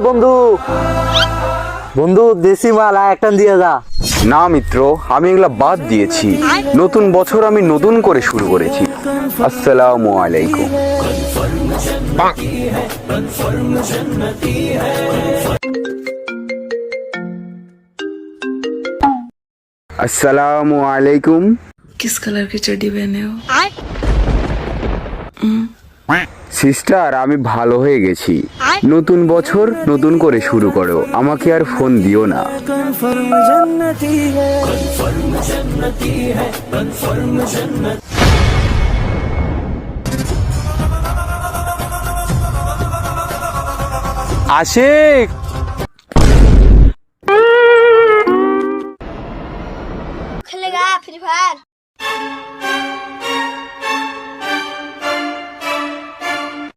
বন্ধু বন্ধু দেশি মাল একটা দিয়ে যা। না মিত্র, আমি এগুলা বাদ দিয়েছি। নতুন বছর আমি নতুন করে শুরু করেছি। আসসালামু আলাইকুম। আসসালামু আলাইকুম। किस कलर की चड्डी पहने हो? সিস্টার, আমি ভালো হয়ে গেছি। নতুন বছর নতুন করে শুরু করো, আমাকে আর ফোন দিও না। আশিক